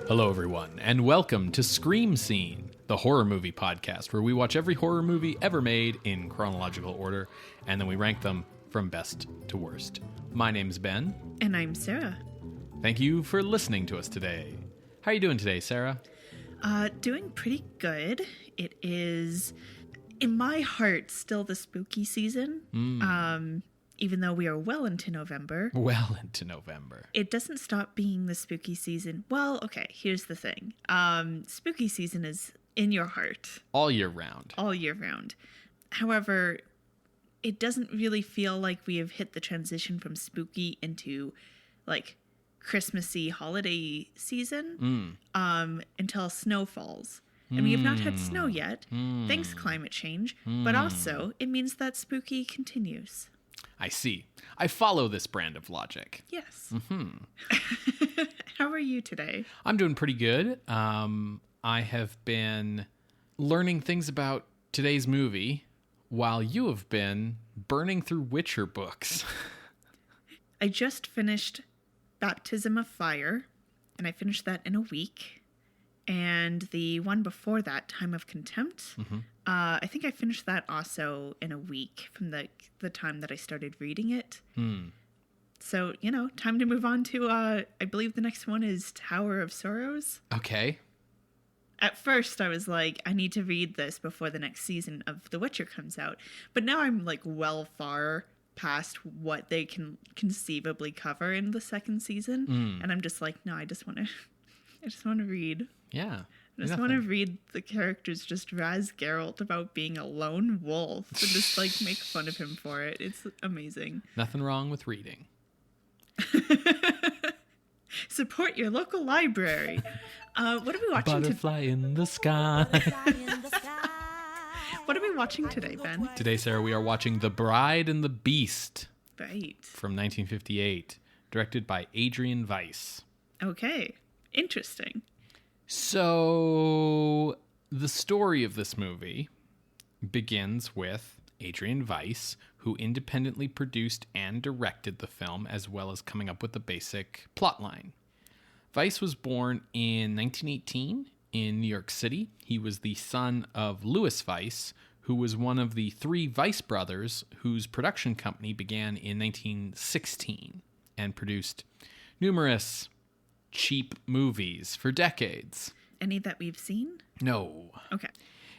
Hello, everyone, and welcome to Scream Scene, the horror movie podcast where we watch every horror movie ever made in chronological order, and then we rank them from best to worst. My name's Ben. And I'm Sarah. Thank you for listening to us today. How are you doing today, Sarah? Doing pretty good. It is, in my heart, still the spooky season. Even though we are well into November. Well into November. It doesn't stop being the spooky season. Well, okay, here's the thing. Spooky season is in your heart. All year round. All year round. However, it doesn't really feel like we have hit the transition from spooky into, like, Christmassy holiday season until snow falls. And we have not had snow yet, thanks climate change, but also it means that spooky continues. I see. I follow this brand of logic. Yes. How are you today? I'm doing pretty good. I have been learning things about today's movie while you have been burning through Witcher books. I just finished Baptism of Fire, and I finished that in a week. And the one before that, Time of Contempt, I think I finished that also in a week from the time that I started reading it. So, time to move on to, I believe the next one is Tower of Sorrows. Okay. At first, I was like, I need to read this before the next season of The Witcher comes out. But now I'm, like, well far past what they can conceivably cover in the second season. And I'm just like, no, I just want to read. Yeah. I just want to read the characters just razz Geralt about being a lone wolf and just, like, make fun of him for it. It's amazing. Nothing wrong with reading. Support your local library. What are we watching? Butterfly in the sky. What are we watching today, Ben? Today, Sarah, we are watching The Bride and the Beast. Right. From 1958, directed by Adrian Weiss. Okay. Interesting. So, the story of this movie begins with Adrian Weiss, who independently produced and directed the film, as well as coming up with the basic plotline. Weiss was born in 1918 in New York City. He was the son of Louis Weiss, who was one of the three Weiss brothers whose production company began in 1916 and produced numerous cheap movies for decades. Any that we've seen? No. Okay.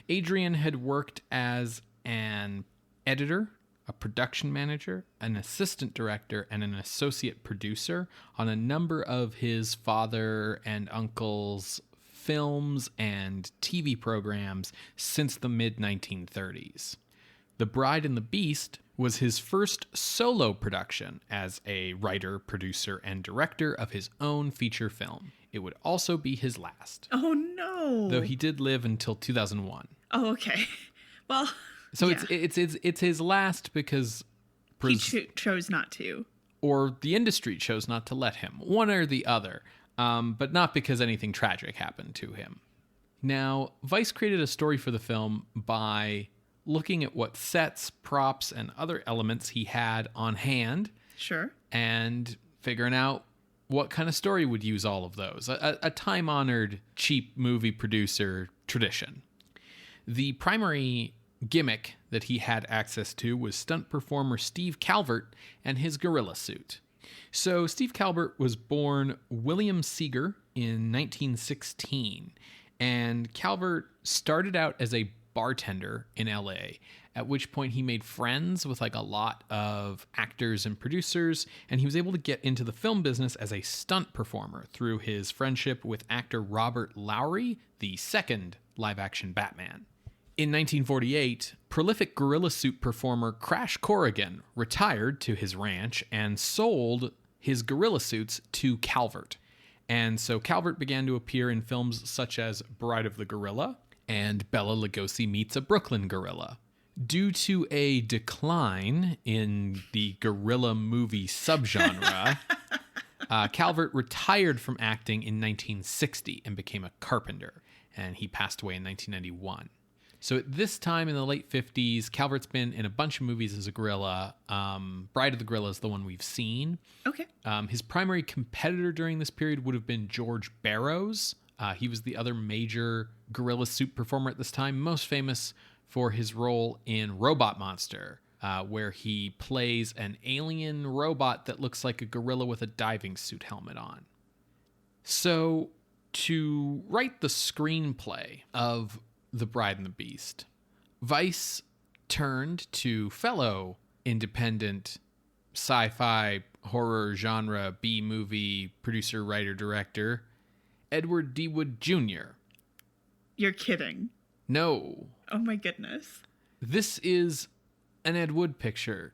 Adrian had worked as an editor, a production manager, an assistant director, and an associate producer on a number of his father and uncle's films and TV programs since the mid-1930s. The Bride and the Beast was his first solo production as a writer, producer, and director of his own feature film. It would also be his last. Oh, no. Though he did live until 2001. Oh, okay. Well, so yeah. it's his last because he chose not to. Or the industry chose not to let him. One or the other. But not because anything tragic happened to him. Now, Weiss created a story for the film by looking at what sets, props, and other elements he had on hand. Sure. And figuring out what kind of story would use all of those. A time-honored, cheap movie producer tradition. The primary gimmick that he had access to was stunt performer Steve Calvert and his gorilla suit. So Steve Calvert was born William Seeger in 1916, and Calvert started out as a bartender in LA, at which point he made friends with like a lot of actors and producers, and he was able to get into the film business as a stunt performer through his friendship with actor Robert Lowry, the second live-action Batman. In 1948, prolific gorilla suit performer Crash Corrigan retired to his ranch and sold his gorilla suits to Calvert. And so Calvert began to appear in films such as Bride of the Gorilla and Bela Lugosi Meets a Brooklyn Gorilla. Due to a decline in the gorilla movie subgenre, Calvert retired from acting in 1960 and became a carpenter, and he passed away in 1991. So at this time in the late 50s, Calvert's been in a bunch of movies as a gorilla. Bride of the Gorilla is the one we've seen. Okay. His primary competitor during this period would have been George Barrows. He was the other major gorilla suit performer at this time, most famous for his role in Robot Monster, where he plays an alien robot that looks like a gorilla with a diving suit helmet on. So to write the screenplay of The Bride and the Beast, Weiss turned to fellow independent sci-fi horror genre B-movie producer, writer, director, Edward D. Wood Jr. You're kidding. No. Oh my goodness. This is an Ed Wood picture.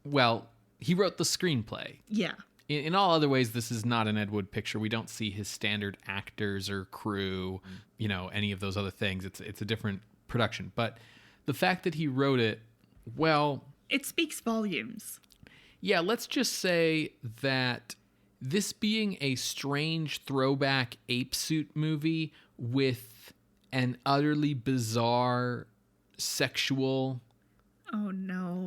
Well, he wrote the screenplay. Yeah. In all other ways, this is not an Ed Wood picture. We don't see his standard actors or crew, any of those other things. It's a different production. But the fact that he wrote it, well... It speaks volumes. Yeah, let's just say that this being a strange throwback ape suit movie with an utterly bizarre sexual... Oh, no.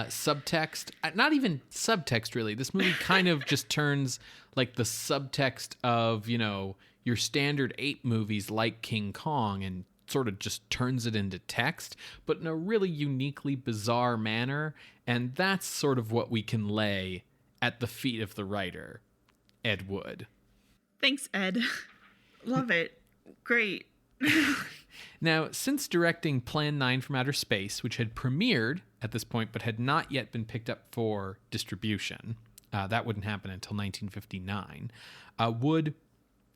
Subtext. Not even subtext, really. This movie kind of just turns like the subtext of, your standard ape movies like King Kong and sort of just turns it into text, but in a really uniquely bizarre manner. And that's sort of what we can lay at the feet of the writer, Ed Wood. Thanks, Ed. Love it. Great. Now, since directing Plan 9 from Outer Space, which had premiered at this point but had not yet been picked up for distribution, that wouldn't happen until 1959, Wood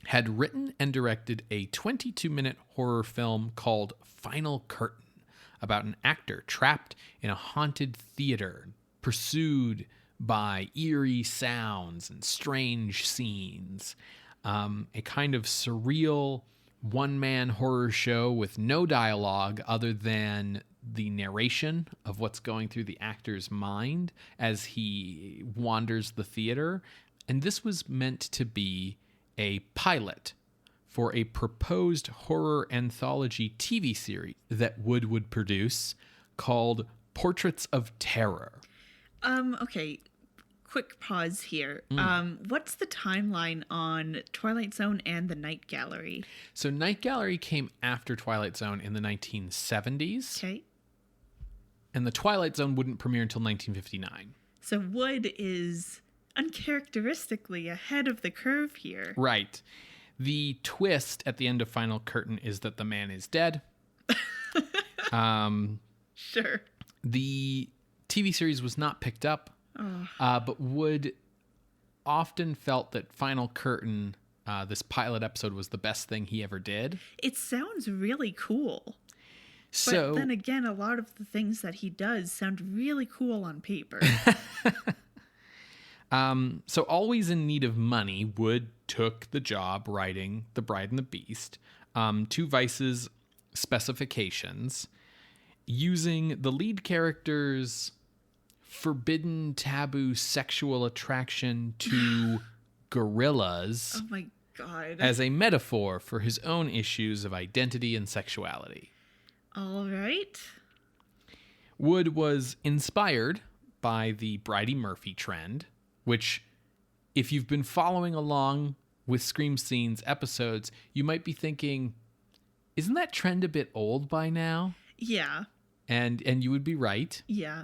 had written and directed a 22-minute horror film called Final Curtain about an actor trapped in a haunted theater, pursued by eerie sounds and strange scenes. A kind of surreal one-man horror show with no dialogue other than the narration of what's going through the actor's mind as he wanders the theater. And this was meant to be a pilot for a proposed horror anthology TV series that Wood would produce called Portraits of Terror. Okay. Quick pause here. What's the timeline on Twilight Zone and The Night Gallery? So Night Gallery came after Twilight Zone in the 1970s. Okay. And the Twilight Zone wouldn't premiere until 1959. So Wood is uncharacteristically ahead of the curve here. Right. The twist at the end of Final Curtain is that the man is dead. Sure. The TV series was not picked up. But Wood often felt that Final Curtain, this pilot episode, was the best thing he ever did. It sounds really cool. So, but then again, a lot of the things that he does sound really cool on paper. So always in need of money, Wood took the job writing The Bride and the Beast to Weiss's specifications, using the lead character's forbidden, taboo sexual attraction to gorillas. Oh my God. As a metaphor for his own issues of identity and sexuality. All right. Wood was inspired by the Bridey Murphy trend, which, if you've been following along with Scream Scenes episodes, you might be thinking, isn't that trend a bit old by now? Yeah. And you would be right. Yeah.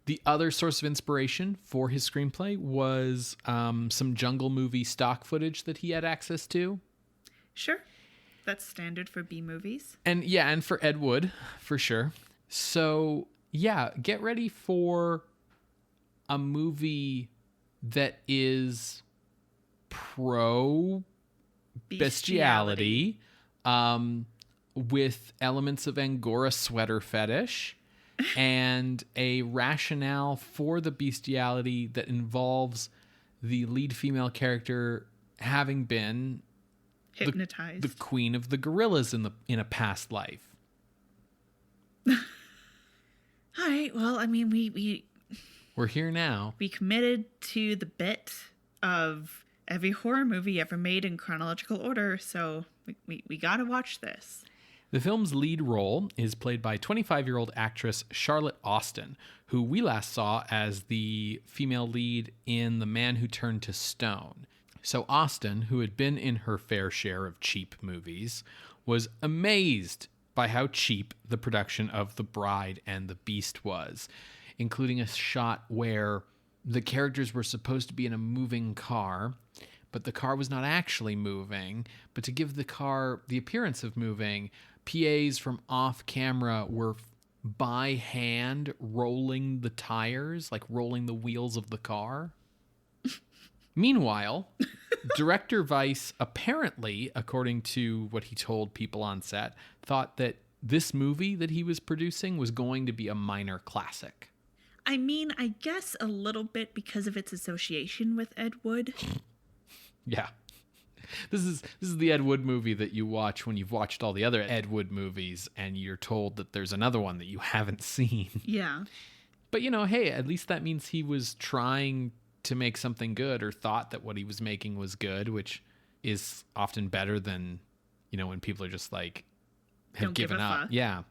The other source of inspiration for his screenplay was some jungle movie stock footage that he had access to. Sure. That's standard for B movies. And for Ed Wood, for sure. So, yeah, get ready for a movie that is pro bestiality, with elements of Angora sweater fetish, and a rationale for the bestiality that involves the lead female character having been hypnotized, the queen of the gorillas in a past life. All right. Well, I mean, we're here now. We committed to the bit of every horror movie ever made in chronological order, so we got to watch this. The film's lead role is played by 25-year-old actress Charlotte Austin, who we last saw as the female lead in The Man Who Turned to Stone. So Austin, who had been in her fair share of cheap movies, was amazed by how cheap the production of The Bride and the Beast was, including a shot where the characters were supposed to be in a moving car, but the car was not actually moving. But to give the car the appearance of moving, PAs from off camera were by hand rolling the tires, like rolling the wheels of the car. Meanwhile, director Weiss apparently, according to what he told people on set, thought that this movie that he was producing was going to be a minor classic. I mean, I guess a little bit because of its association with Ed Wood. Yeah. This is the Ed Wood movie that you watch when you've watched all the other Ed Wood movies and you're told that there's another one that you haven't seen. Yeah. But, hey, at least that means he was trying to make something good, or thought that what he was making was good, which is often better than, when people are just like, have given up. Yeah.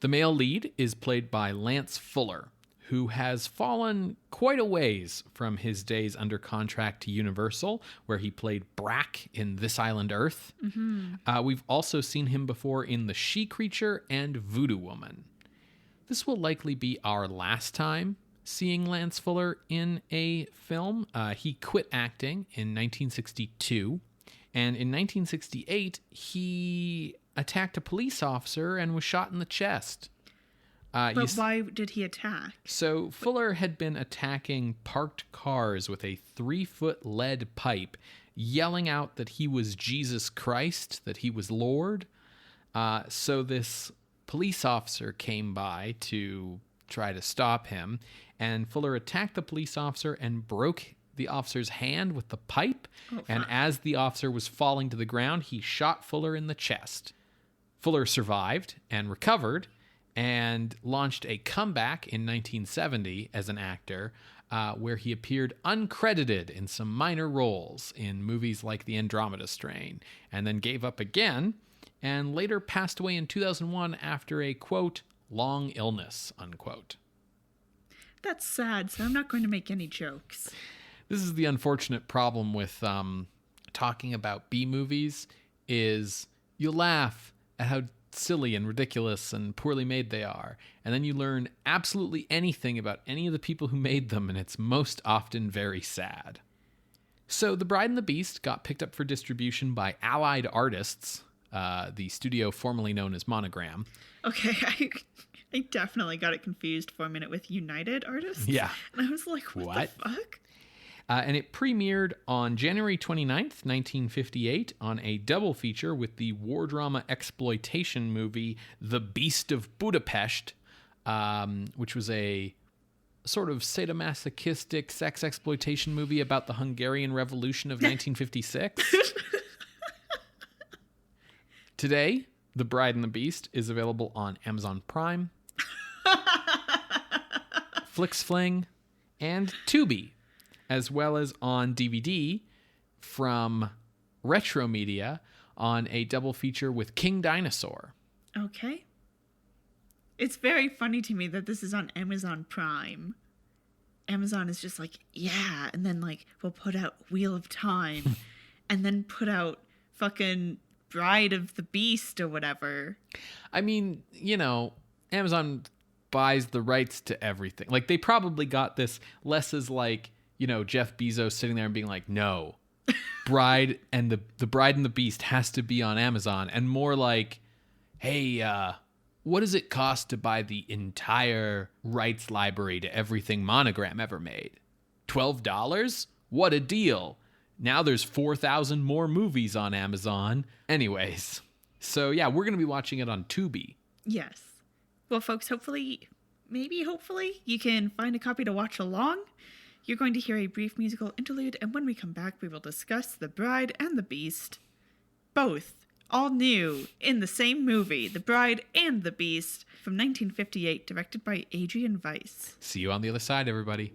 The male lead is played by Lance Fuller, who has fallen quite a ways from his days under contract to Universal, where he played Brack in This Island Earth. Mm-hmm. We've also seen him before in The She-Creature and Voodoo Woman. This will likely be our last time seeing Lance Fuller in a film. He quit acting in 1962, and in 1968, he attacked a police officer and was shot in the chest. But why did he attack? So Fuller had been attacking parked cars with a 3-foot lead pipe, yelling out that he was Jesus Christ, that he was Lord. So this police officer came by to try to stop him, and Fuller attacked the police officer and broke the officer's hand with the pipe. And as the officer was falling to the ground, he shot Fuller in the chest. Fuller survived and recovered, and launched a comeback in 1970 as an actor, where he appeared uncredited in some minor roles in movies like The Andromeda Strain, and then gave up again, and later passed away in 2001 after a, quote, long illness, unquote. That's sad, so I'm not going to make any jokes. This is the unfortunate problem with talking about B-movies, is you laugh at how silly and ridiculous and poorly made they are, and then you learn absolutely anything about any of the people who made them, and it's most often very sad. So The Bride and the Beast got picked up for distribution by Allied Artists, the studio formerly known as Monogram. Okay, I definitely got it confused for a minute with United Artists. Yeah. And I was like, what the fuck? And it premiered on January 29th, 1958, on a double feature with the war drama exploitation movie The Beast of Budapest, which was a sort of sadomasochistic sex exploitation movie about the Hungarian Revolution of 1956. Today, The Bride and the Beast is available on Amazon Prime, FlixFling, and Tubi, as well as on DVD from Retro Media on a double feature with King Dinosaur. Okay. It's very funny to me that this is on Amazon Prime. Amazon is just like, yeah, and then like we'll put out Wheel of Time and then put out fucking Bride of the Beast or whatever. I mean, Amazon buys the rights to everything. Like, they probably got this less as like, Jeff Bezos sitting there and being like, no, Bride and the Bride and the Beast has to be on Amazon, and more like, hey, what does it cost to buy the entire rights library to everything Monogram ever made? $12? What a deal. Now there's 4,000 more movies on Amazon. Anyways, so yeah, we're going to be watching it on Tubi. Yes. Well, folks, hopefully, you can find a copy to watch along. You're going to hear a brief musical interlude, and when we come back, we will discuss The Bride and the Beast. Both, all new, in the same movie, The Bride and the Beast, from 1958, directed by Adrian Weiss. See you on the other side, everybody.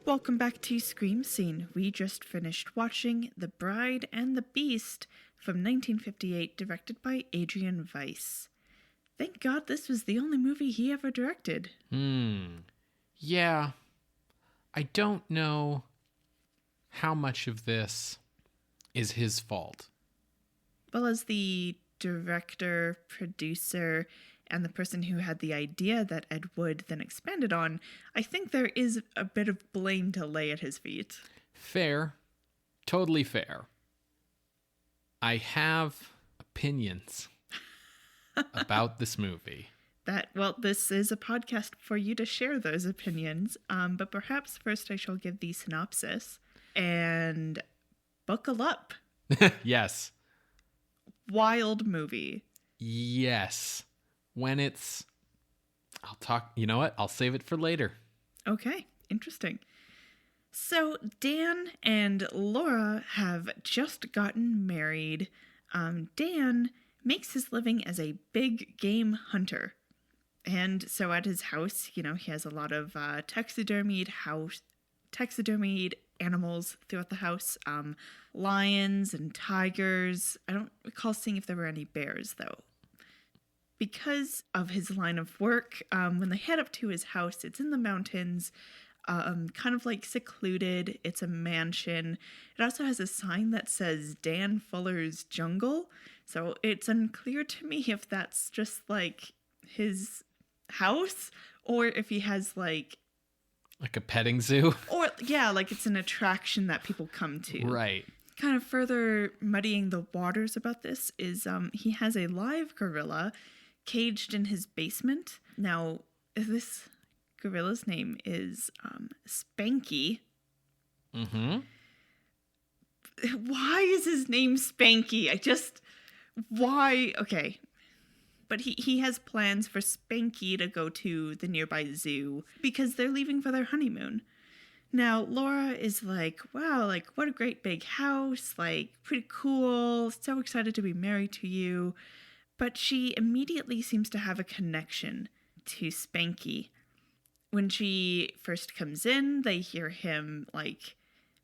Welcome back to Scream Scene. We just finished watching The Bride and the Beast from 1958, directed by Adrian Weiss. Thank God this was the only movie he ever directed. Yeah. I don't know how much of this is his fault. Well, as the director, producer, and the person who had the idea that Ed Wood then expanded on, I think there is a bit of blame to lay at his feet. Fair. Totally fair. I have opinions about this movie. This is a podcast for you to share those opinions, but perhaps first I shall give the synopsis, and buckle up. Yes. Wild movie. Yes. When it's... You know what? I'll save it for later. Okay, interesting. So Dan and Laura have just gotten married. Dan makes his living as a big game hunter. And so at his house, he has a lot of taxidermied animals throughout the house. Lions and tigers. I don't recall seeing if there were any bears, though. Because of his line of work, when they head up to his house, it's in the mountains, kind of like secluded. It's a mansion. It also has a sign that says Dan Fuller's Jungle. So it's unclear to me if that's just like his house or if he has like a petting zoo. Or yeah, like it's an attraction that people come to. Right. Kind of further muddying the waters about this is he has a live gorilla caged in his basement. Now, this gorilla's name is Spanky. Mm-hmm. Why is his name Spanky? Why? Okay. But he has plans for Spanky to go to the nearby zoo because they're leaving for their honeymoon. Now, Laura is like, wow, like, what a great big house, like, pretty cool, so excited to be married to you. But she immediately seems to have a connection to Spanky. When she first comes in, they hear him, like,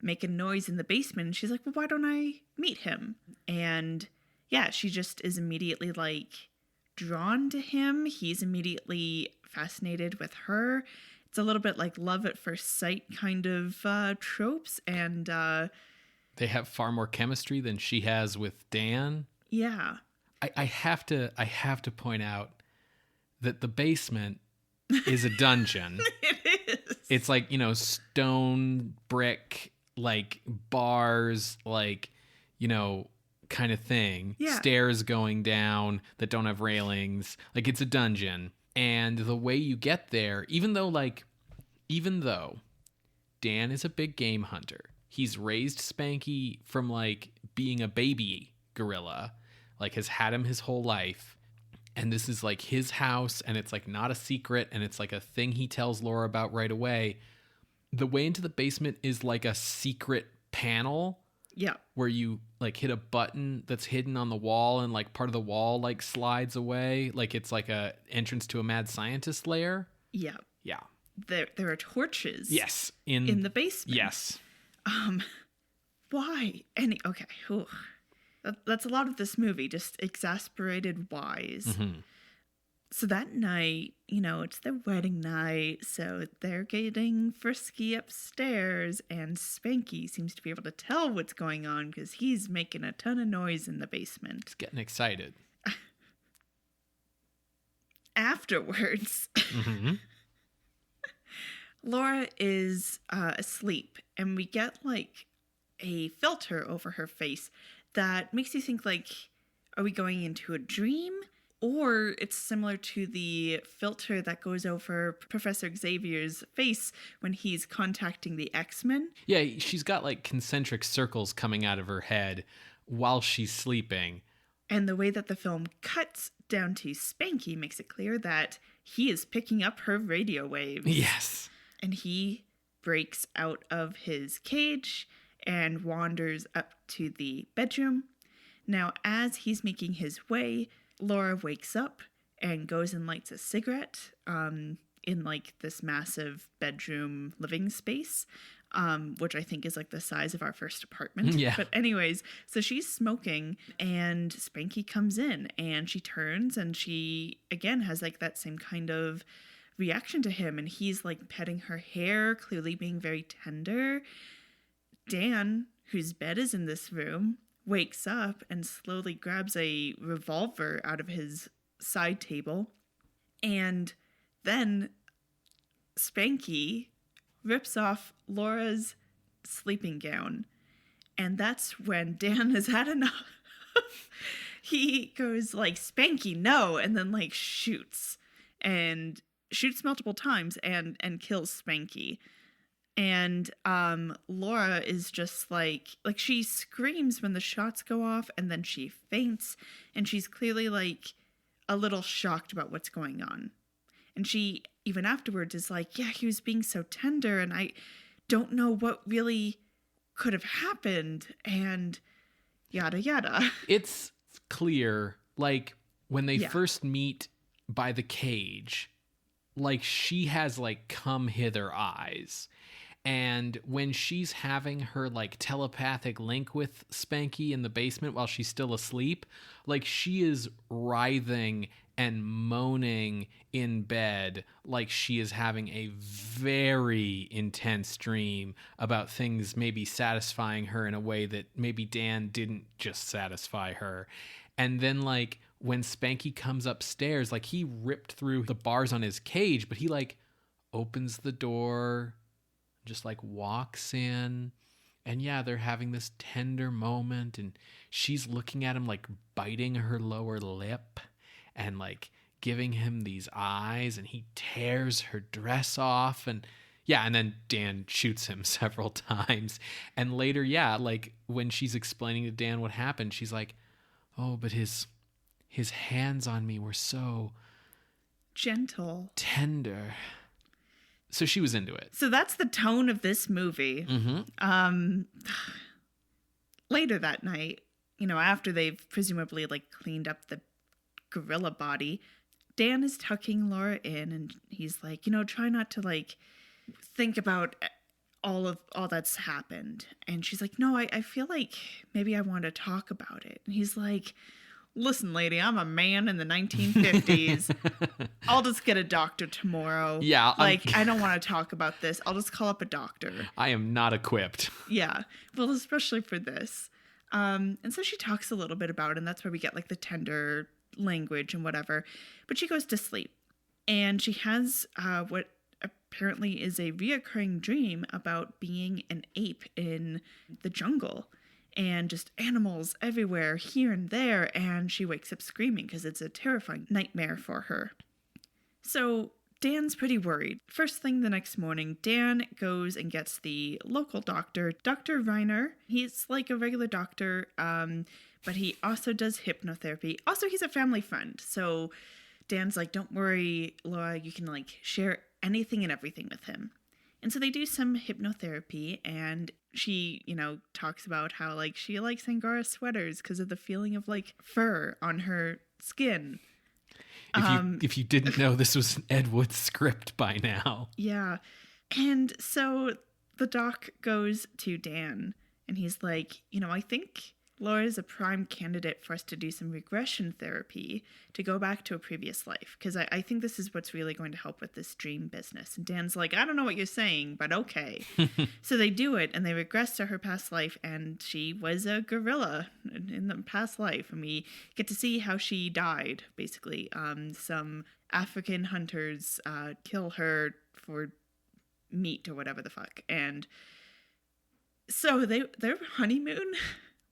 make a noise in the basement, and she's like, well, why don't I meet him? And, yeah, she just is immediately, like, drawn to him. He's immediately fascinated with her. It's a little bit like love at first sight kind of tropes, and they have far more chemistry than she has with Dan. Yeah. I have to point out that the basement is a dungeon. It is. It's like, stone, brick, like bars, like, kind of thing. Yeah. Stairs going down that don't have railings. Like, it's a dungeon. And the way you get there, even though Dan is a big game hunter, he's raised Spanky from like being a baby gorilla, like has had him his whole life. And this is like his house, and it's like not a secret, and it's like a thing he tells Laura about right away. The way into the basement is like a secret panel. Yeah. Where you like hit a button that's hidden on the wall, and like part of the wall like slides away. Like it's like a entrance to a mad scientist lair. Yeah. Yeah. There are torches. Yes. In the basement. Yes. Why? Okay. Ooh. That's a lot of this movie, just exasperated whys. Mm-hmm. So that night, it's their wedding night, so they're getting frisky upstairs, and Spanky seems to be able to tell what's going on because he's making a ton of noise in the basement. He's getting excited. Afterwards, mm-hmm. Laura is asleep, and we get like a filter over her face that makes you think like, are we going into a dream? Or it's similar to the filter that goes over Professor Xavier's face when he's contacting the X-Men. Yeah, she's got like concentric circles coming out of her head while she's sleeping. And the way that the film cuts down to Spanky makes it clear that he is picking up her radio waves. Yes. And he breaks out of his cage and wanders up to the bedroom. Now, as he's making his way, Laura wakes up and goes and lights a cigarette in like this massive bedroom living space. which I think is like the size of our first apartment. Yeah. But anyways, so she's smoking and Spanky comes in and she turns and she again has like that same kind of reaction to him, and he's like petting her hair, clearly being very tender. Dan, whose bed is in this room, wakes up and slowly grabs a revolver out of his side table, and then Spanky rips off Laura's sleeping gown. And that's when Dan has had enough. He goes like, Spanky, no, and then like shoots multiple times and kills Spanky. And Laura is just like she screams when the shots go off, and then she faints, and she's clearly like a little shocked about what's going on. And she even afterwards is like, yeah, he was being so tender and I don't know what really could have happened, and yada yada. It's clear, like when they first meet by the cage, like she has like come hither eyes. And when she's having her like telepathic link with Spanky in the basement while she's still asleep, like she is writhing and moaning in bed like she is having a very intense dream about things maybe satisfying her in a way that maybe Dan didn't just satisfy her. And then like when Spanky comes upstairs, like he ripped through the bars on his cage, but he like opens the door, just like walks in, and yeah, they're having this tender moment, and she's looking at him like biting her lower lip and like giving him these eyes, and he tears her dress off, and yeah, and then Dan shoots him several times. And later, yeah, like when she's explaining to Dan what happened, she's like, oh, but his hands on me were so gentle, tender. So she was into it. So that's the tone of this movie. Mm-hmm. Later that night, after they've presumably like cleaned up the gorilla body, Dan is tucking Laura in, and he's like, try not to like think about all that's happened. And she's like, no, I feel like maybe I want to talk about it. And he's like, listen, lady, I'm a man in the 1950s. I'll just get a doctor tomorrow. Yeah. I don't want to talk about this. I'll just call up a doctor. I am not equipped. Yeah. Well, especially for this. And so she talks a little bit about it, and that's where we get like the tender language and whatever. But she goes to sleep, and she has what apparently is a reoccurring dream about being an ape in the jungle. And just animals everywhere, here and there, and she wakes up screaming because it's a terrifying nightmare for her. So Dan's pretty worried. First thing the next morning, Dan goes and gets the local doctor, Dr. Reiner. He's like a regular doctor, but he also does hypnotherapy. Also, he's a family friend. So Dan's like, don't worry, Laura, you can like share anything and everything with him. And so they do some hypnotherapy, and she, talks about how like she likes Angora sweaters because of the feeling of like fur on her skin. If you didn't know, this was an Ed Wood script by now. Yeah. And so the doc goes to Dan, and he's like, I think Laura is a prime candidate for us to do some regression therapy to go back to a previous life, because I think this is what's really going to help with this dream business. And Dan's like, I don't know what you're saying, but okay. So they do it, and they regress to her past life, and she was a gorilla in the past life, and we get to see how she died, basically. Some African hunters kill her for meat or whatever the fuck. And so their honeymoon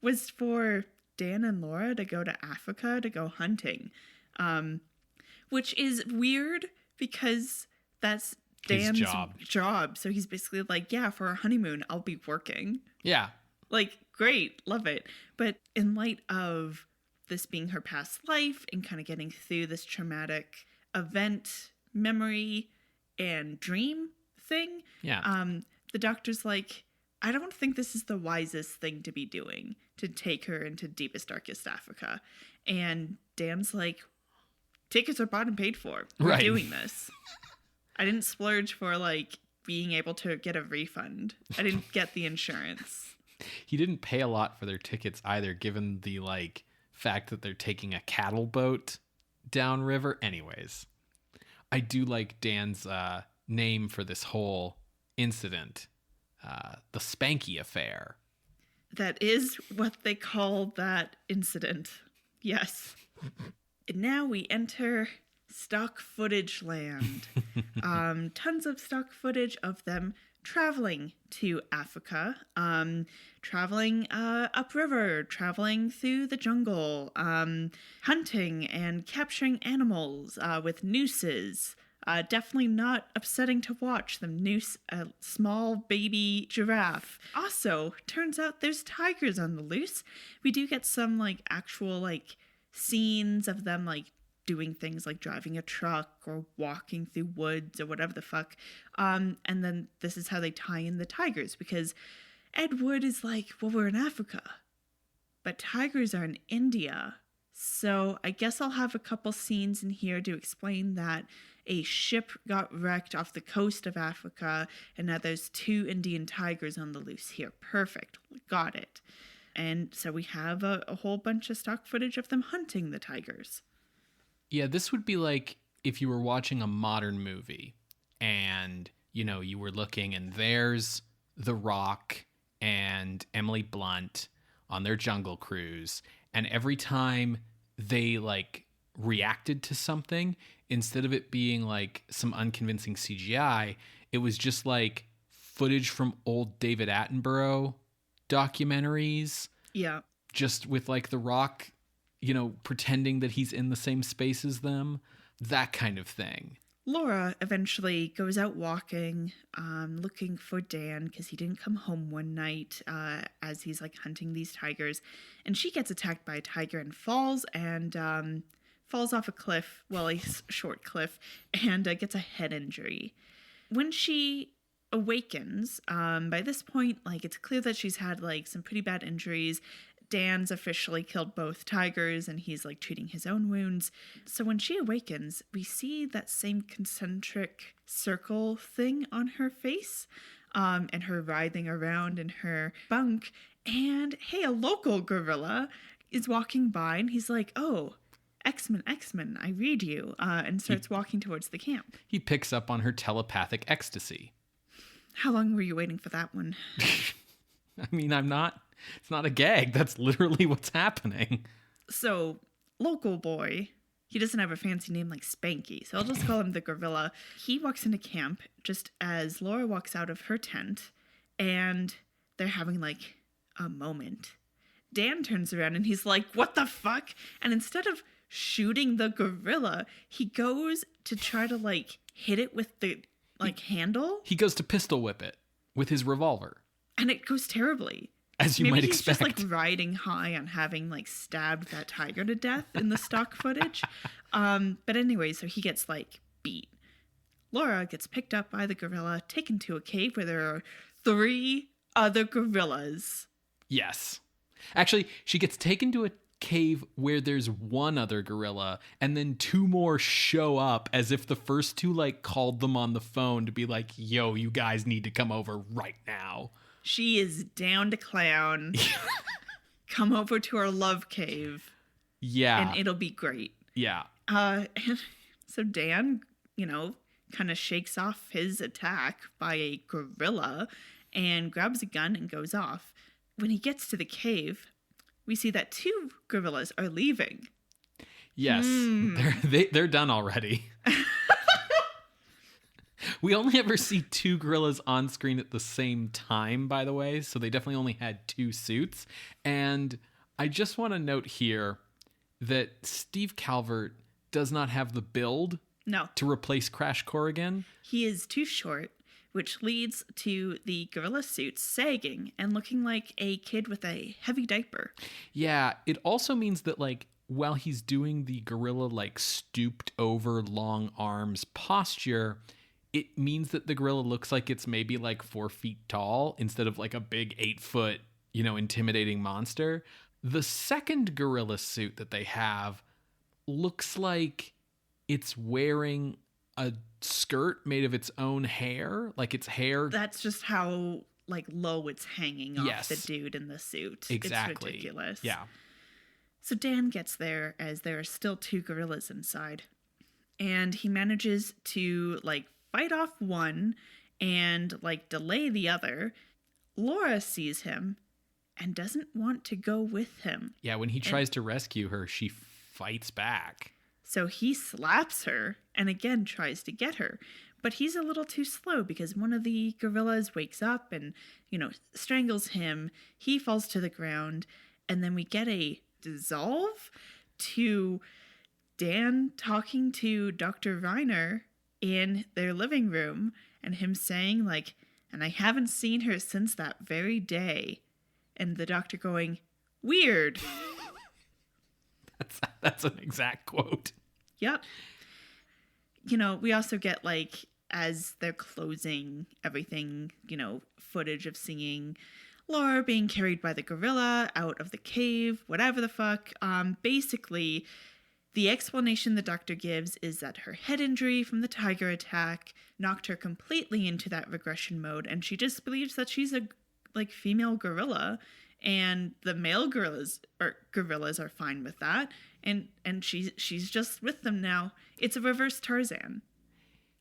was for Dan and Laura to go to Africa to go hunting, which is weird because that's Dan's job. So he's basically like, yeah, for our honeymoon, I'll be working. Yeah. Like, great, love it. But in light of this being her past life and kind of getting through this traumatic event, memory, and dream thing, the doctor's like, I don't think this is the wisest thing to be doing, to take her into deepest, darkest Africa. And Dan's like, tickets are bought and paid for. We're doing this. I didn't splurge for like being able to get a refund. I didn't get the insurance. He didn't pay a lot for their tickets either, given the fact that they're taking a cattle boat downriver. Anyways, I do like Dan's name for this whole incident, the Spanky Affair. That is what they call that incident. Yes. And now we enter stock footage land. Tons of stock footage of them traveling to Africa, traveling upriver, traveling through the jungle, hunting and capturing animals with nooses. Definitely not upsetting to watch them noose a small baby giraffe. Also, turns out there's tigers on the loose. We do get some actual scenes of them doing things like driving a truck or walking through woods or whatever the fuck. And then this is how they tie in the tigers, because Ed Wood is well, we're in Africa, but tigers are in India. So I guess I'll have a couple scenes in here to explain that a ship got wrecked off the coast of Africa, and now there's 2 Indian tigers on the loose here. Perfect. Got it. And so we have a whole bunch of stock footage of them hunting the tigers. Yeah, this would be like if you were watching a modern movie and, you were looking and there's The Rock and Emily Blunt on their jungle cruise. And every time they reacted to something, instead of it being some unconvincing CGI, it was just footage from old David Attenborough documentaries. Yeah. Just with The Rock, pretending that he's in the same space as them, that kind of thing. Laura eventually goes out walking, looking for Dan because he didn't come home one night as he's hunting these tigers. And she gets attacked by a tiger and falls off a cliff, well, a short cliff, and gets a head injury. When she awakens, by this point, it's clear that she's had some pretty bad injuries. Dan's officially killed both tigers and he's treating his own wounds. So when she awakens, we see that same concentric circle thing on her face, and her writhing around in her bunk. And hey, a local gorilla is walking by and he's oh, X-Men, I read you, and starts walking towards the camp. He picks up on her telepathic ecstasy. How long were you waiting for that one? I mean, it's not a gag. That's literally what's happening. So, local boy, he doesn't have a fancy name like Spanky, so I'll just call him the gorilla. He walks into camp just as Laura walks out of her tent, and they're having a moment. Dan turns around and he's what the fuck? And instead of shooting the gorilla, he goes to try to hit it with the handle. He goes to pistol whip it with his revolver. And it goes terribly. As you might expect. Maybe he's just riding high on having stabbed that tiger to death in the stock footage. But anyway, so he gets beat. Laura gets picked up by the gorilla, taken to a cave where there are 3 other gorillas. Yes. Actually, she gets taken to a cave where there's 1 other gorilla, and then 2 more show up as if the first 2 called them on the phone to be yo, you guys need to come over right now. She is down to clown. Come over to our love cave. Yeah. And it'll be great. Yeah. And so Dan, kind of shakes off his attack by a gorilla and grabs a gun and goes off. When he gets to the cave, we see that 2 gorillas are leaving. Yes. They're done already. We only ever see 2 gorillas on screen at the same time, by the way, so they definitely only had 2 suits. And I just want to note here that Steve Calvert does not have the build to replace Crash Corrigan. He is too short, which leads to the gorilla suits sagging and looking like a kid with a heavy diaper. Yeah, it also means that while he's doing the gorilla stooped over long arms posture, it means that the gorilla looks like it's maybe 4 feet tall instead of a big 8-foot, intimidating monster. The second gorilla suit that they have looks like it's wearing a skirt made of its own hair. Like its hair. That's just how like low it's hanging off Yes. the dude in the suit. Exactly. It's ridiculous. Yeah. So Dan gets there as there are still 2 gorillas inside. And he manages to like fight off one and like delay the other. Laura sees him and doesn't want to go with him. Yeah, when he tries to rescue her, she fights back. So he slaps her and again tries to get her. But he's a little too slow because one of the gorillas wakes up and, strangles him. He falls to the ground. And then we get a dissolve to Dan talking to Dr. Reiner in their living room and him saying, like, and I haven't seen her since that very day. And the doctor going, weird. That's an exact quote. Yep. We also get, like, as they're closing everything, footage of seeing Laura being carried by the gorilla out of the cave, whatever the fuck. Basically, the explanation the doctor gives is that her head injury from the tiger attack knocked her completely into that regression mode, and she just believes that she's a, like, female gorilla, and the male gorillas are fine with that, and she's just with them now. It's a reverse Tarzan.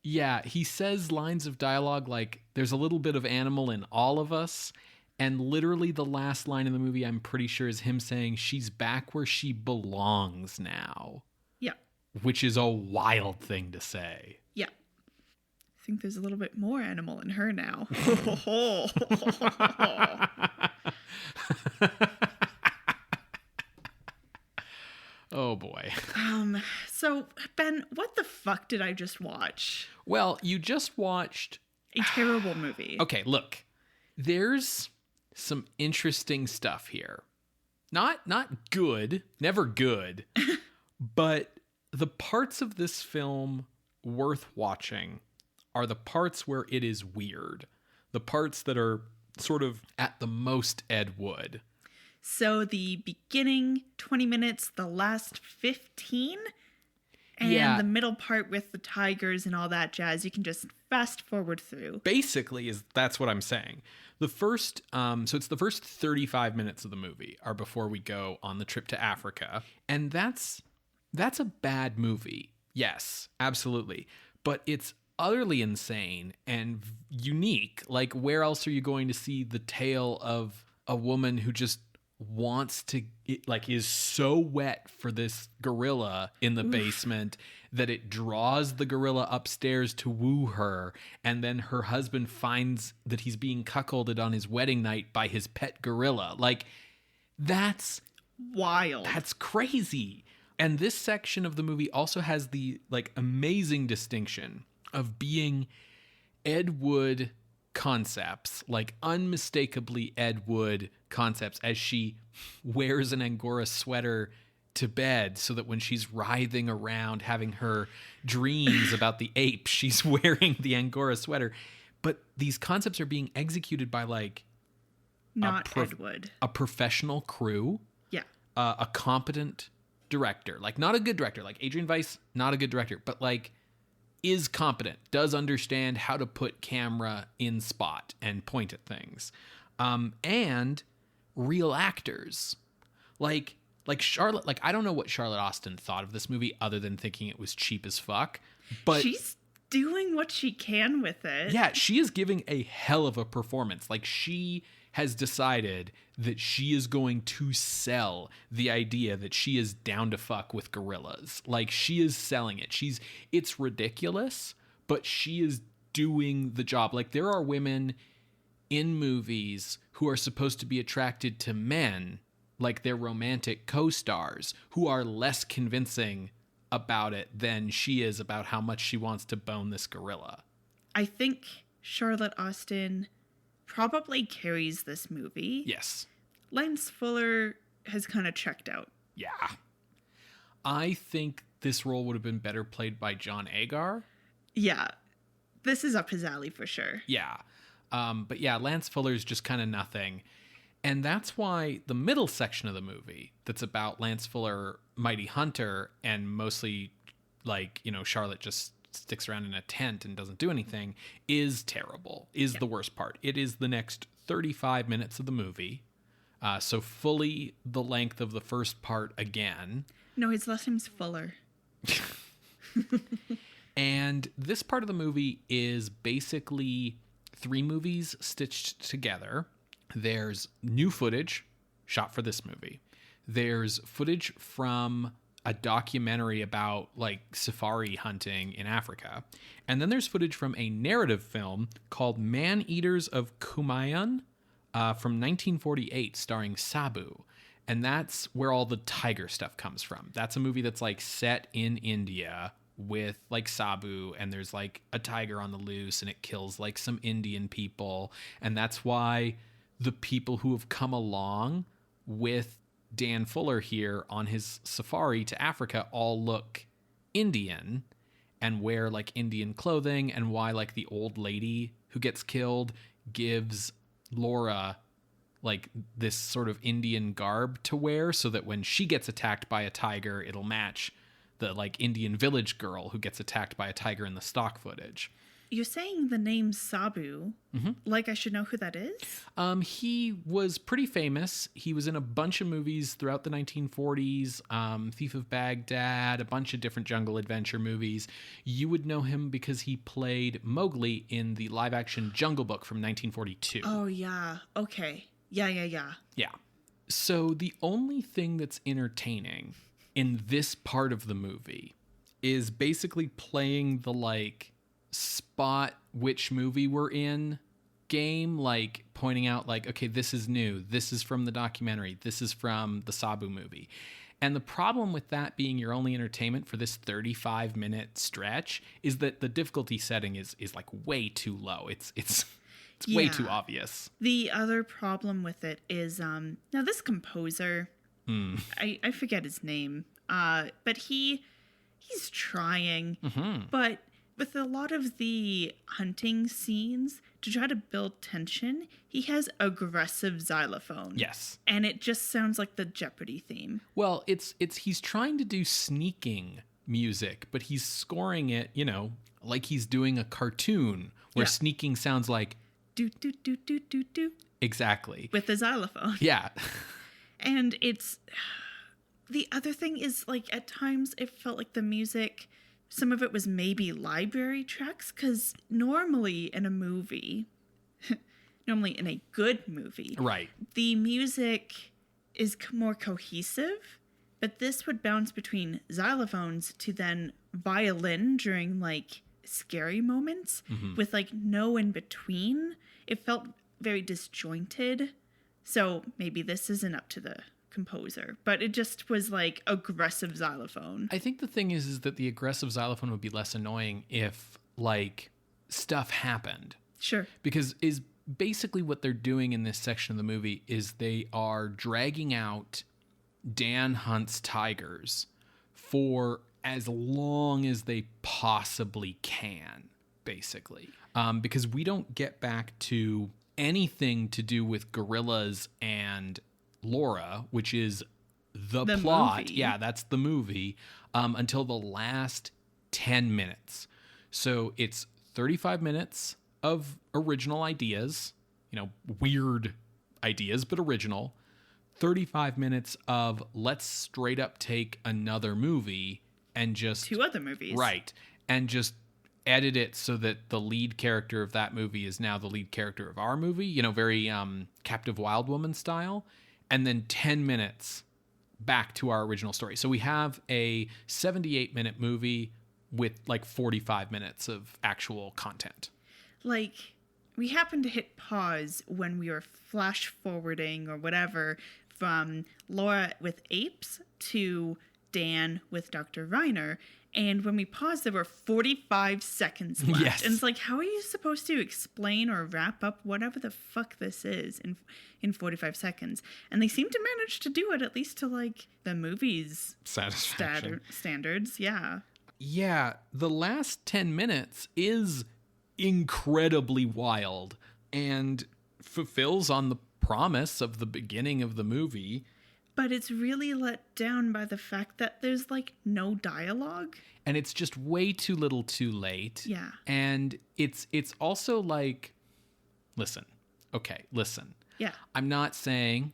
Yeah, he says lines of dialogue like, there's a little bit of animal in all of us. And literally the last line in the movie, I'm pretty sure, is him saying she's back where she belongs now. Yeah. Which is a wild thing to say. Yeah. I think there's a little bit more animal in her now. Oh, boy. So, Ben, what the fuck did I just watch? Well, you just watched a terrible movie. Okay, look. There's some interesting stuff here. Not good, never good, but the parts of this film worth watching are the parts where it is weird. The parts that are sort of at the most Ed Wood. So the beginning 20 minutes, the last 15, and the middle part with the tigers and all that jazz, you can just fast forward through. Basically, that's what I'm saying. The first, so it's the first 35 minutes of the movie are before we go on the trip to Africa. And that's a bad movie. Yes, absolutely. But it's utterly insane and unique. Like, where else are you going to see the tale of a woman who just wants to, like, is so wet for this gorilla in the basement that it draws the gorilla upstairs to woo her, and then her husband finds that he's being cuckolded on his wedding night by his pet gorilla. Like, that's wild. That's crazy. And this section of the movie also has the, like, amazing distinction of being Ed Wood concepts, like unmistakably Ed Wood concepts, as she wears an Angora sweater to bed so that when she's writhing around having her dreams about the ape, she's wearing the Angora sweater. But these concepts are being executed by, like, Ed Wood. A professional crew. Yeah. A competent director. Like, not a good director. Like, Adrian Weiss, not a good director. But, like, is competent. Does understand how to put camera in spot and point at things. And real actors. Like Charlotte, like, I don't know what Charlotte Austin thought of this movie other than thinking it was cheap as fuck. But she's doing what she can with it. Yeah, she is giving a hell of a performance. Like, she has decided that she is going to sell the idea that she is down to fuck with gorillas. Like, she is selling it. It's ridiculous, but she is doing the job. Like, there are women in movies who are supposed to be attracted to men, like their romantic co-stars, who are less convincing about it than she is about how much she wants to bone this gorilla. I think Charlotte Austin probably carries this movie. Yes. Lance Fuller has kind of checked out. Yeah. I think this role would have been better played by John Agar. Yeah. This is up his alley for sure. Yeah. But yeah, Lance Fuller's just kind of nothing. And that's why the middle section of the movie that's about Lance Fuller, Mighty Hunter, and mostly, like, you know, Charlotte just sticks around in a tent and doesn't do anything, is terrible, is the worst part. It is the next 35 minutes of the movie. So fully the length of the first part again. No, his last name's Fuller. And this part of the movie is basically 3 movies stitched together. There's new footage shot for this movie. There's footage from a documentary about like safari hunting in Africa. And then there's footage from a narrative film called Man Eaters of Kumayan from 1948 starring Sabu. And that's where all the tiger stuff comes from. That's a movie that's like set in India with like Sabu, and there's like a tiger on the loose and it kills like some Indian people. And that's why the people who have come along with Dan Fuller here on his safari to Africa all look Indian and wear like Indian clothing, and why like the old lady who gets killed gives Laura like this sort of Indian garb to wear so that when she gets attacked by a tiger, it'll match the like Indian village girl who gets attacked by a tiger in the stock footage. You're saying the name Sabu, like I should know who that is? He was pretty famous. He was in a bunch of movies throughout the 1940s, Thief of Baghdad, a bunch of different jungle adventure movies. You would know him because he played Mowgli in the live-action Jungle Book from 1942. Oh, yeah. Okay. Yeah. Yeah. So the only thing that's entertaining in this part of the movie is basically playing the like spot which movie we're in game, like pointing out like, okay, this is new, this is from the documentary, this is from the Sabu movie. And the problem with that being your only entertainment for this 35-minute stretch is that the difficulty setting is like way too low. It's way too obvious. The other problem with it is now this composer, I forget his name, but he's trying, but with a lot of the hunting scenes, to try to build tension, he has aggressive xylophone. Yes. And it just sounds like the Jeopardy theme. Well, it's he's trying to do sneaking music, but he's scoring it, you know, like he's doing a cartoon where sneaking sounds like do do do do do do. Exactly. With the xylophone. Yeah. And it's the other thing is like at times it felt like the music, some of it was maybe library tracks, because normally in a movie, normally in a good movie, right, the music is more cohesive, but this would bounce between xylophones to then violin during like scary moments with like no in between. It felt very disjointed. So maybe this isn't up to the composer, but it just was like aggressive xylophone. I think the thing is that the aggressive xylophone would be less annoying if like stuff happened. Sure. Because is basically what they're doing in this section of the movie is they are dragging out Dan Hunt's tigers for as long as they possibly can, basically. Because we don't get back to anything to do with gorillas and Laura, which is the plot. Movie. Yeah, that's the movie, until the last 10 minutes. So it's 35 minutes of original ideas, you know, weird ideas, but original. 35 minutes of let's straight up take another movie and just... 2 other movies. Right. And just edit it so that the lead character of that movie is now the lead character of our movie, you know, very Captive Wild Woman style. And then 10 minutes back to our original story. So we have a 78-minute movie with like 45 minutes of actual content. Like, we happened to hit pause when we were flash forwarding or whatever from Laura with apes to Dan with Dr. Reiner. And when we paused, there were 45 seconds left. Yes. And it's like, how are you supposed to explain or wrap up whatever the fuck this is in 45 seconds? And they seem to manage to do it, at least to like the movie's standards. Yeah. Yeah. The last 10 minutes is incredibly wild and fulfills on the promise of the beginning of the movie. But it's really let down by the fact that there's like no dialogue. And it's just way too little too late. Yeah. And it's also like, listen. Yeah. I'm not saying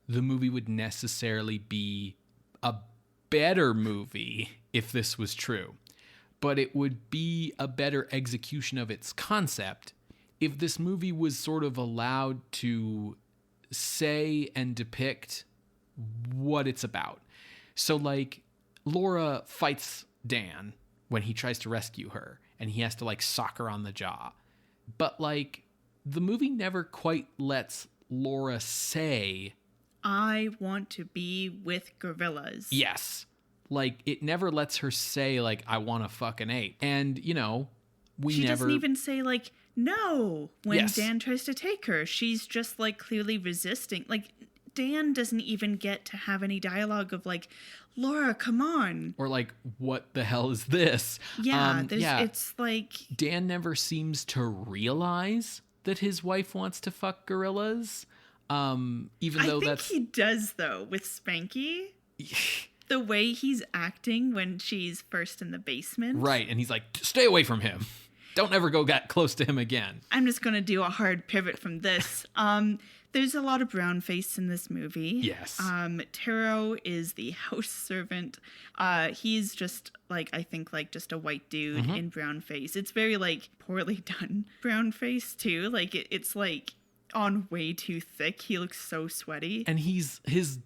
the movie would necessarily be a better movie if this was true, but it would be a better execution of its concept if this movie was sort of allowed to say and depict what it's about. So like Laura fights Dan when he tries to rescue her and he has to like sock her on the jaw. But like the movie never quite lets Laura say, I want to be with gorillas. yes. Like it never lets her say like, I want to fuck an ape. And you know, she doesn't even say like, no, when Yes. Dan tries to take her. She's just like clearly resisting. Like Dan doesn't even get to have any dialogue of like, Laura, come on. Or like, what the hell is this? Yeah, it's like... Dan never seems to realize that his wife wants to fuck gorillas. Even though I think he does, though, with Spanky. The way he's acting when she's first in the basement. Right, and he's like, stay away from him. Don't ever go get close to him again. I'm just going to do a hard pivot from this. There's a lot of brown face in this movie. Yes. Taro is the house servant. He's just like, I think like just a white dude in brown face. It's very like poorly done brown face too. Like it's like on way too thick. He looks so sweaty. And his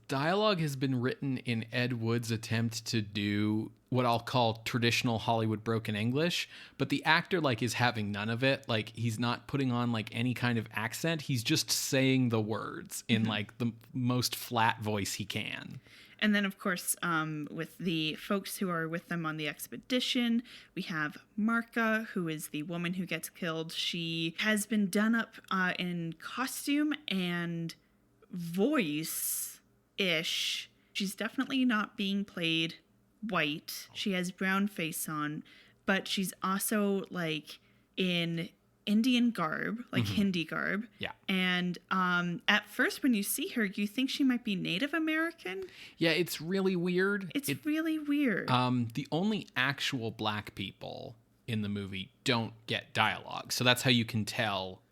dialogue has been written in Ed Wood's attempt to do what I'll call traditional Hollywood broken English, but the actor like is having none of it. Like he's not putting on like any kind of accent. He's just saying the words in like the most flat voice he can. And then, of course, with the folks who are with them on the expedition, we have Marka, who is the woman who gets killed. She has been done up in costume and voice-ish. She's definitely not being played white. She has brown face on, but she's also like in Indian garb, like Hindi garb. Yeah. And at first when you see her, you think she might be Native American. Yeah, it's really weird. It's really weird. The only actual black people in the movie don't get dialogue. So that's how you can tell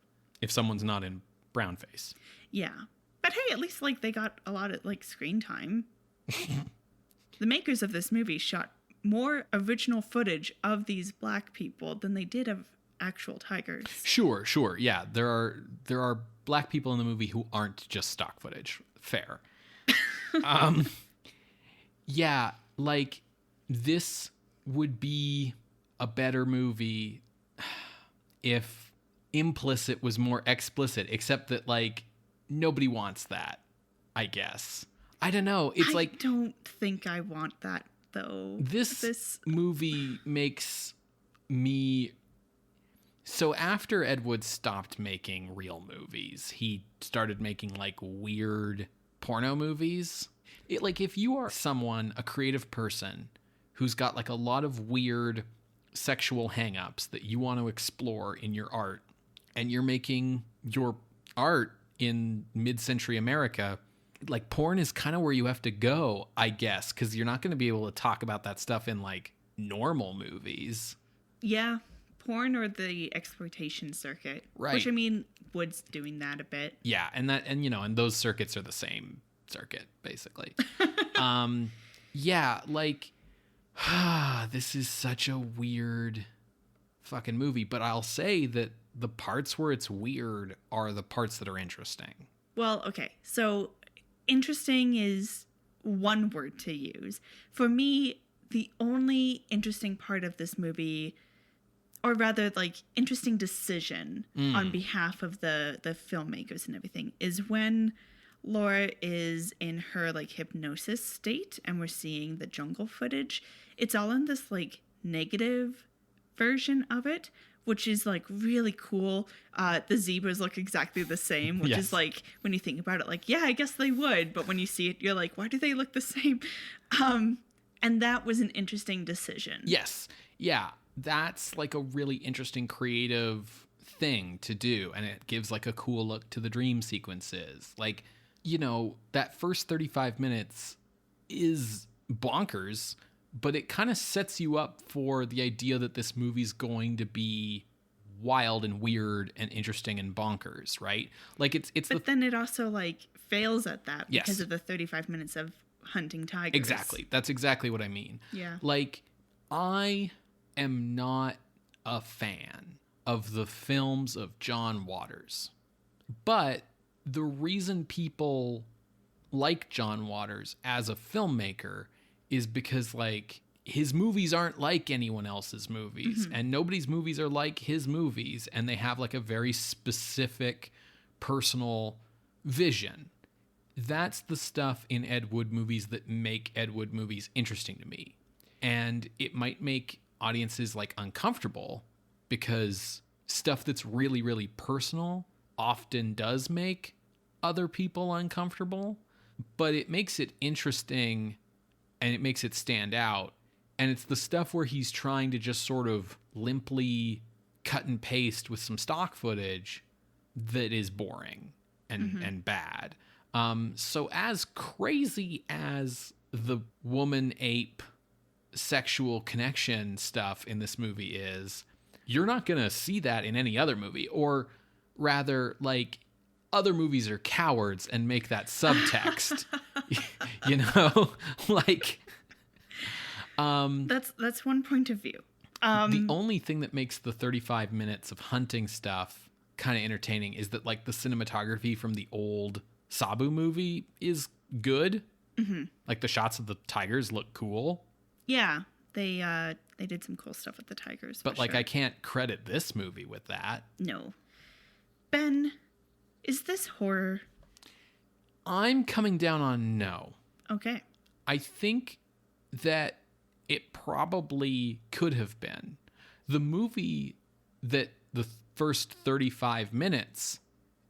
if someone's not in brown face. Yeah. But hey, at least like they got a lot of like screen time. The makers of this movie shot more original footage of these black people than they did of actual tigers. Sure. Yeah, there are black people in the movie who aren't just stock footage. Fair. Yeah, like this would be a better movie if implicit was more explicit, except that like nobody wants that, I guess. I don't know. It's like, I don't think I want that though. This movie makes me... So after Ed Wood stopped making real movies, he started making like weird porno movies. Like if you are someone, a creative person who's got like a lot of weird sexual hangups that you want to explore in your art, and you're making your art in mid-century America, like porn is kind of where you have to go, I guess, because you're not going to be able to talk about that stuff in like normal movies. Yeah. Porn or the exploitation circuit. Right. Which I mean, Wood's doing that a bit. Yeah, and you know, and those circuits are the same circuit, basically. Yeah, like this is such a weird fucking movie, but I'll say that the parts where it's weird are the parts that are interesting. Well, okay. So interesting is one word to use. For me, the only interesting part of this movie, or rather like interesting decision on behalf of the filmmakers and everything, is when Laura is in her like hypnosis state and we're seeing the jungle footage. It's all in this like negative version of it, which is like really cool. The zebras look exactly the same, which is like, when you think about it, like, yeah, I guess they would. But when you see it, you're like, why do they look the same? And that was an interesting decision. Yes. Yeah. That's like a really interesting creative thing to do. And it gives like a cool look to the dream sequences. Like that first 35 minutes is bonkers, but it kind of sets you up for the idea that this movie's going to be wild and weird and interesting and bonkers, right? Like but then it also like fails at that because yes. of the 35 minutes of hunting tigers. Exactly. That's exactly what I mean. Yeah. Like, I am not a fan of the films of John Waters, but the reason people like John Waters as a filmmaker is because like his movies aren't like anyone else's movies, and nobody's movies are like his movies, and they have like a very specific personal vision. That's the stuff in Ed Wood movies that make Ed Wood movies interesting to me. And it might make audiences like uncomfortable because stuff that's really, really personal often does make other people uncomfortable, but it makes it interesting and it makes it stand out. And it's the stuff where he's trying to just sort of limply cut and paste with some stock footage that is boring and bad. So as crazy as the woman ape sexual connection stuff in this movie is, you're not going to see that in any other movie. Or rather, like, other movies are cowards and make that subtext. Like... that's one point of view. The only thing that makes the 35 minutes of hunting stuff kind of entertaining is that like the cinematography from the old Sabu movie is good. Like the shots of the tigers look cool. Yeah, they did some cool stuff with the tigers. But like, sure. I can't credit this movie with that. No. Ben, is this horror? I'm coming down on no. Okay. I think that it probably could have been. The movie that the first 35 minutes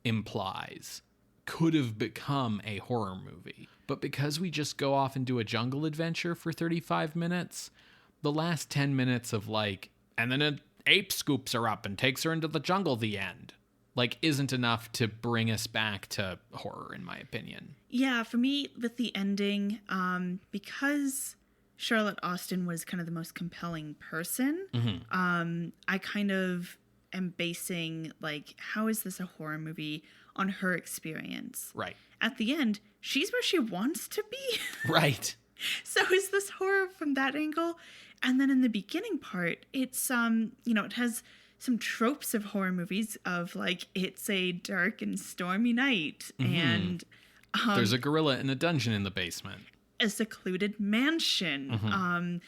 implies could have become a horror movie. But because we just go off and do a jungle adventure for 35 minutes, the last 10 minutes of like, and then an ape scoops her up and takes her into the jungle, the end, like, isn't enough to bring us back to horror, in my opinion. Yeah, for me, with the ending, because Charlotte Austin was kind of the most compelling person, I kind of am basing, like, how is this a horror movie on her experience? Right. At the end, she's where she wants to be. Right. So is this horror from that angle? And then in the beginning part, it's, it has some tropes of horror movies of, like, it's a dark and stormy night, and... there's a gorilla in a dungeon in the basement. A secluded mansion,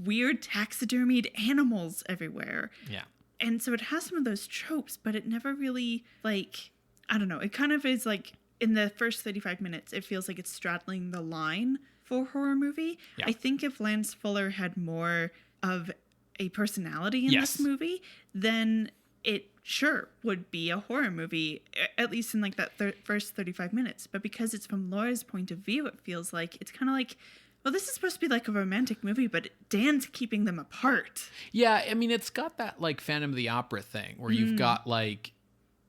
weird taxidermied animals everywhere. Yeah. And so it has some of those tropes, but it never really, like, I don't know. It kind of is like, in the first 35 minutes, it feels like it's straddling the line for horror movie. Yeah. I think if Lance Fuller had more of a personality in this movie, then it sure would be a horror movie, at least in like that first 35 minutes. But because it's from Laura's point of view, it feels like it's kind of like, well, this is supposed to be like a romantic movie, but Dan's keeping them apart. Yeah, I mean, it's got that like Phantom of the Opera thing where you've got like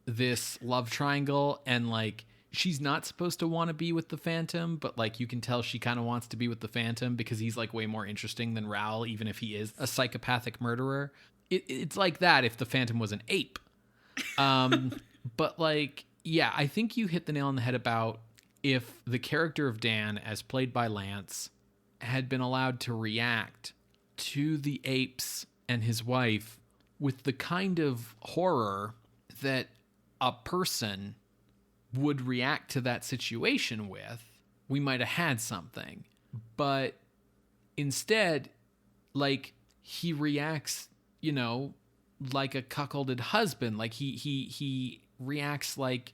this love triangle and like she's not supposed to want to be with the Phantom, but like you can tell she kind of wants to be with the Phantom because he's like way more interesting than Raoul, even if he is a psychopathic murderer. It's like that if the Phantom was an ape. But like, yeah, I think you hit the nail on the head about if the character of Dan, as played by Lance, had been allowed to react to the apes and his wife with the kind of horror that a person would react to that situation with, we might have had something. But instead, like, he reacts, like a cuckolded husband. Like he reacts like,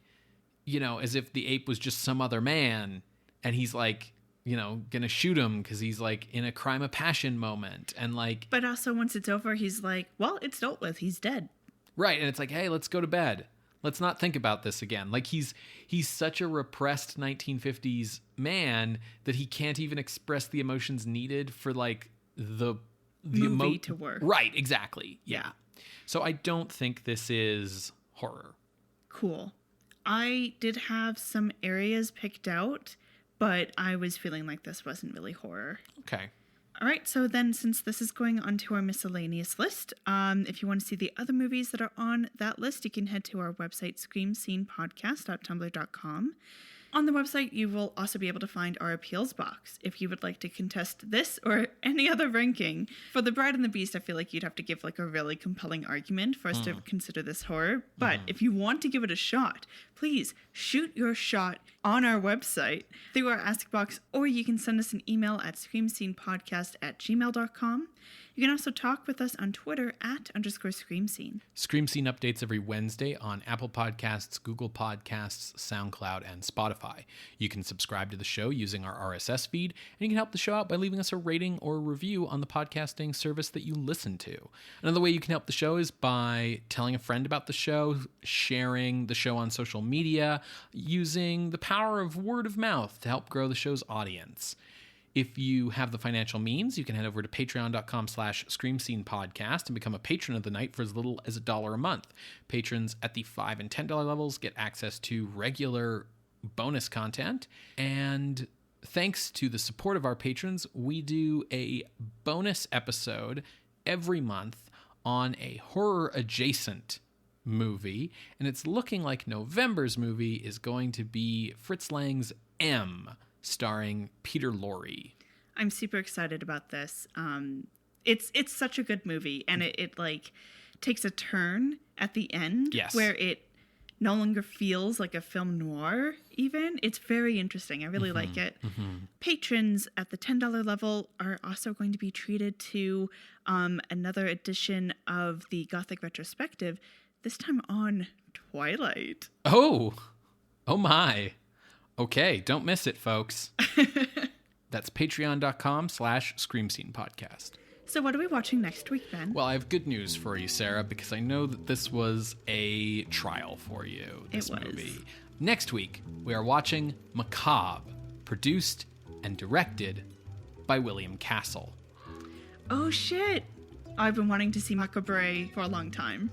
as if the ape was just some other man, and he's like, gonna shoot him because he's like in a crime of passion moment. And like, but also once it's over, he's like, well, it's dealt with. He's dead. Right. And it's like, hey, let's go to bed. Let's not think about this again. Like he's such a repressed 1950s man that he can't even express the emotions needed for like the movie to work. Right. Exactly. Yeah. So I don't think this is horror. Cool. I did have some areas picked out, but I was feeling like this wasn't really horror. Okay. All right, so then since this is going onto our miscellaneous list, if you want to see the other movies that are on that list, you can head to our website, screamscenepodcast.tumblr.com. On the website, you will also be able to find our appeals box. If you would like to contest this or any other ranking, for The Bride and the Beast, I feel like you'd have to give like a really compelling argument for us to consider this horror. But if you want to give it a shot, please shoot your shot on our website through our Ask Box, or you can send us an email at screamscenepodcast@gmail.com. You can also talk with us on Twitter @_ScreamScene. Scream Scene updates every Wednesday on Apple Podcasts, Google Podcasts, SoundCloud, and Spotify. You can subscribe to the show using our RSS feed, and you can help the show out by leaving us a rating or a review on the podcasting service that you listen to. Another way you can help the show is by telling a friend about the show, sharing the show on social media, using the power of word of mouth to help grow the show's audience. If you have the financial means, you can head over to patreon.com/screamscenepodcast and become a patron of the night for as little as $1 a month. Patrons at the $5 and $10 levels get access to regular bonus content. And thanks to the support of our patrons, we do a bonus episode every month on a horror-adjacent movie. And it's looking like November's movie is going to be Fritz Lang's M, starring Peter Lorre. I'm super excited about this. It's such a good movie, and it like takes a turn at the end, yes, where it no longer feels like a film noir even. It's very interesting. I really like it. Patrons at the $10 level are also going to be treated to another edition of the Gothic Retrospective, this time on Twilight. Oh my. Okay, don't miss it, folks. That's patreon.com/screamscenepodcast. So what are we watching next week, Ben? Well, I have good news for you, Sarah, because I know that this was a trial for you, this movie. Next week, we are watching Macabre, produced and directed by William Castle. Oh, shit. I've been wanting to see Macabre for a long time.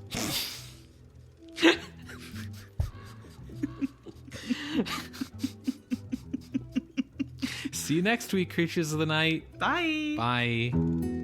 See you next week, creatures of the night. Bye. Bye.